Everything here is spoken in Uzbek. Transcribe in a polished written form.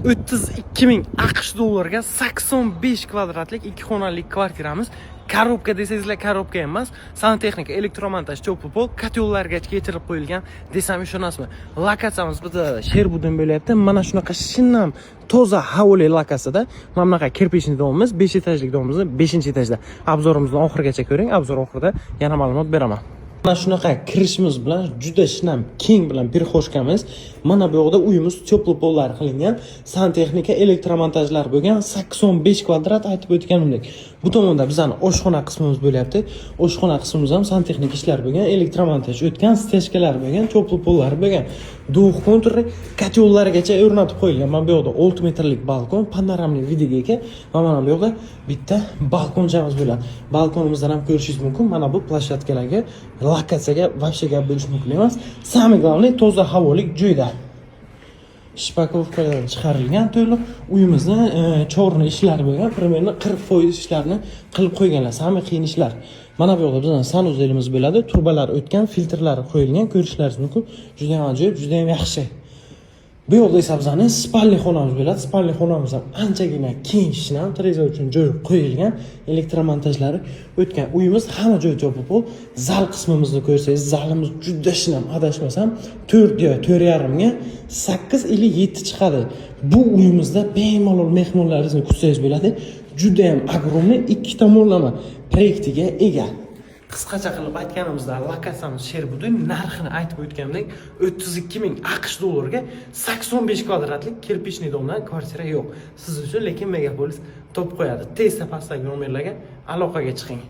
32 ming AQSh dollarga 85 kvadratlik 2 xonali kvartiramiz. Korobka desangizlar, korobka emas, santexnika, elektromontaj, cho'pi pol, kotyollargacha kechirib qo'yilgan desam ishonasizmi? Lokatsiyamiz bitta Sherbudan bo'lyapti. Mana shunaqa shinam, toza havoli lokatsiyada mana bunaqa kirpichli domimiz, 5 etajlik domimiz 5-etajda. Obzorimizni oxirigacha ko'ring, obzor oxirida yana ma'lumot beraman. Mana shunaqa kirishimiz bilan juda shinam keng bilan pirxoshkamiz. Mana bu yoqda uyimiz cho'pli pollar qilingan, santexnika, elektromontajlar bo'lgan 85 kvadrat aytib o'tganimdek. Bu tomonda bizning oshxona qismimiz bo'lyapti. Oshxona qismimiz ham santexnika ishlar bo'lgan, elektromontaj o'tgan, stechkalar bo'lgan, cho'pli pollar bo'lgan. Duv konturli kotyollargacha o'rnatib qo'yilgan. Mana bu yoqda 6 metrlik balkon, panoramli videoga ega va mana bu yoqda bitta balkonchamiz bo'ladi. Balkonimizdan ham ko'rishingiz mumkin. Mana bu plashadkalarga, lokatsiyaga вообще gap bo'lish mumkin emas. Самое главное, toza havolik joyda. Shpakovkadan chiqarilgan to'liq uyimizni chorni ishlari bo'lgan, примерно 40% ishlarni qilib qo'yganlar. Samimiy qiyin ishlar. Mana bu yoqda bizning sanuzelimiz bo'ladi, turbalar o'tgan, filtrlar qo'yilgan, ko'rishlaringiz mumkin. Juda ham ajoyib, juda ham yaxshi. Bu yoqda esa bizning spalni xonamiz bo'ladi. Spalni xonamiz ham anchagina keng, shinam, televizor uchun joy qo'yilgan, elektromontajlari o'tgan. Uyimiz hamma joy jo'pol. Zal qismimizni ko'rsangiz, zalimiz juda shinam, adashmasam 4 yo 4,5 ga 8 ili 7 chiqadi. Bu uyimizda bemalol mehmonlaringizni kutsangiz bo'ladi. Juda ham огромный 2 tomonlama proyektiga ega. Qisqacha qilib aytganimizda lokatsiyamiz Sherbuda, narxini aytib o'tgandek 32 ming AQSh dollarga 85 kvadratlik kirpichli domdan kvartira yo'q. Siz uchun lekin megapolis topib qo'yadi. Tezda pastdagi nomerlarga aloqaga chiqing.